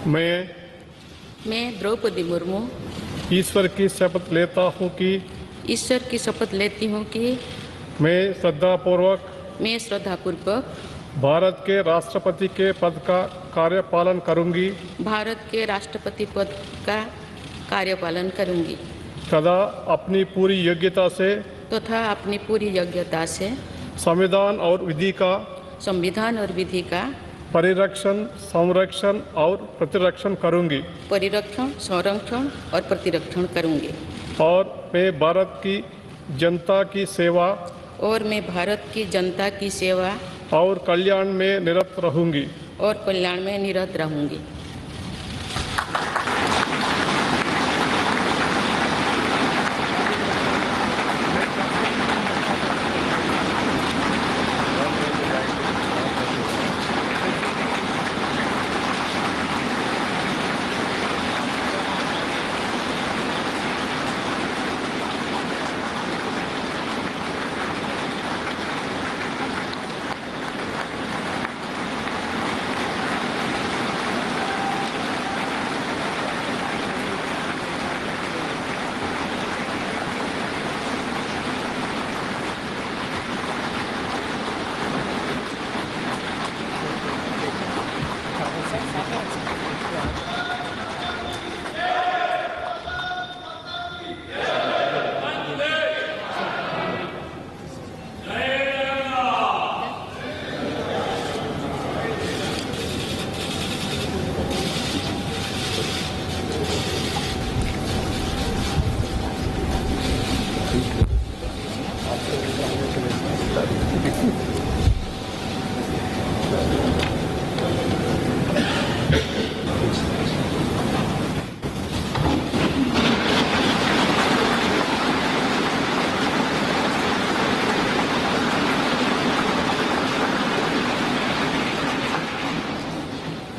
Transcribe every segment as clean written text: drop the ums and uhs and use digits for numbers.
मैं द्रौपदी मुर्मू ईश्वर की शपथ लेता हूँ कि मैं श्रद्धापूर्वक भारत के राष्ट्रपति के पद का कार्यपालन करूंगी तथा अपनी पूरी योग्यता से संविधान और विधि का परिरक्षण, संरक्षण और प्रतिरक्षण करूंगी और मैं भारत की जनता की सेवा और कल्याण में निरत रहूंगी।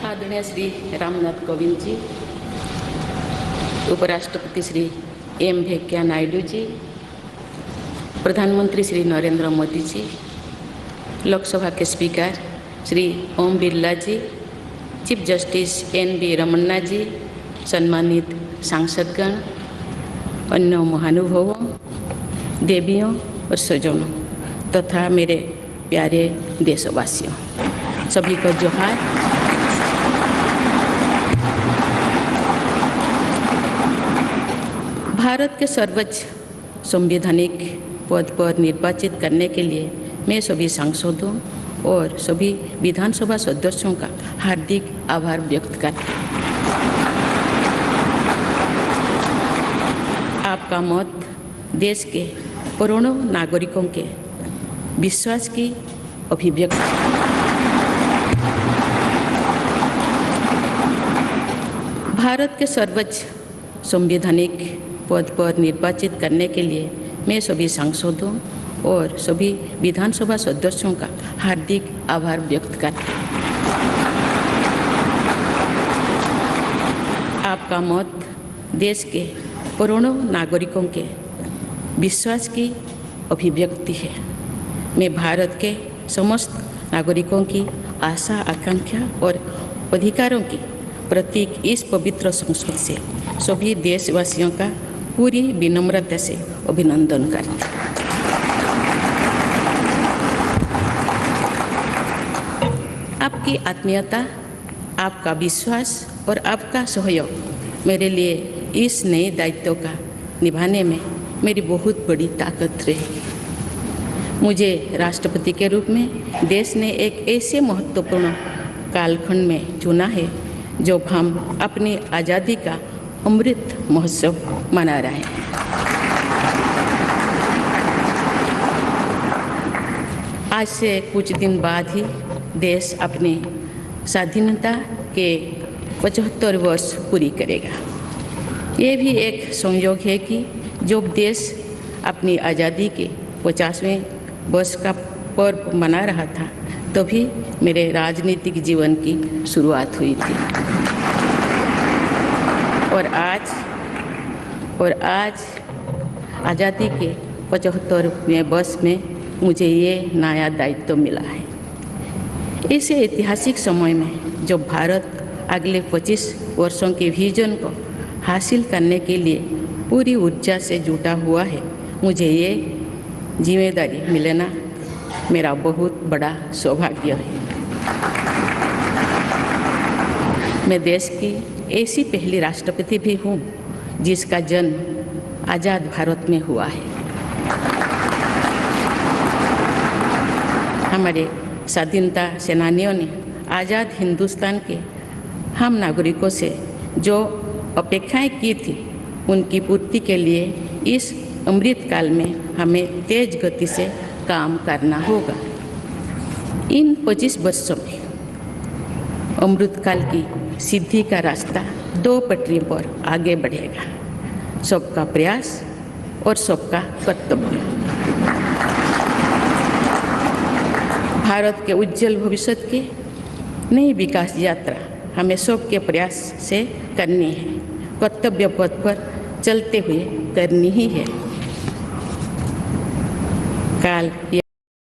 आदरणीय श्री रामनाथ कोविंद जी, उपराष्ट्रपति श्री एम वेंकैया नायडू जी, प्रधानमंत्री श्री नरेंद्र मोदी जी, लोकसभा के स्पीकर श्री ओम बिरला जी, चीफ जस्टिस एन.वी. रमन्ना जी, सम्मानित सांसदगण, अन्य महानुभावों, देवियों और स्वजनों तथा मेरे प्यारे देशवासियों, सभी को जोहार। भारत के सर्वोच्च संवैधानिक पद पर निर्वाचित करने के लिए मैं सभी सांसदों और सभी विधानसभा सदस्यों का हार्दिक आभार व्यक्त करती हूँ। आपका मत देश के करोड़ों नागरिकों के विश्वास की अभिव्यक्ति है। भारत के सर्वोच्च संवैधानिक पद पर निर्वाचित करने के लिए मैं सभी सांसदों और सभी विधानसभा सदस्यों का हार्दिक आभार व्यक्त करती हूँ। आपका मत देश के करोड़ों नागरिकों के विश्वास की अभिव्यक्ति है। मैं भारत के समस्त नागरिकों की आशा, आकांक्षा और अधिकारों की प्रतीक इस पवित्र संसद से सभी देशवासियों का पूरी विनम्रता से अभिनंदन करती हूँ। आपकी आत्मीयता, आपका विश्वास और आपका सहयोग मेरे लिए इस नए दायित्व का निभाने में मेरी बहुत बड़ी ताकत रही। मुझे राष्ट्रपति के रूप में देश ने एक ऐसे महत्वपूर्ण कालखंड में चुना है जब हम अपनी आज़ादी का अमृत महोत्सव मना रहे हैं। आज से कुछ दिन बाद ही देश अपनी स्वाधीनता के 75 वर्ष पूरी करेगा। ये भी एक संयोग है कि जब देश अपनी आज़ादी के 50वें वर्ष का पर्व मना रहा था तभी मेरे राजनीतिक जीवन की शुरुआत हुई थी। और आज आज़ादी के 75वें वर्ष में मुझे ये नया दायित्व मिला है। ऐसे ऐतिहासिक समय में जब भारत अगले 25 वर्षों के विजन को हासिल करने के लिए पूरी ऊर्जा से जुटा हुआ है। मुझे ये जिम्मेदारी मिलना मेरा बहुत बड़ा सौभाग्य है। मैं देश की ऐसी पहली राष्ट्रपति भी हूँ जिसका जन्म आज़ाद भारत में हुआ है। हमारे स्वाधीनता सेनानियों ने आज़ाद हिंदुस्तान के हम नागरिकों से जो अपेक्षाएं की थी उनकी पूर्ति के लिए इस अमृतकाल में हमें तेज गति से काम करना होगा। इन 25 वर्षों में अमृतकाल की सिद्धि का रास्ता 2 पटरियों पर आगे बढ़ेगा, सबका प्रयास और सबका कर्तव्य। भारत के उज्जवल भविष्य की नई विकास यात्रा हमें सबके प्रयास से करनी है, कर्तव्य पथ पर चलते हुए करनी ही है। काल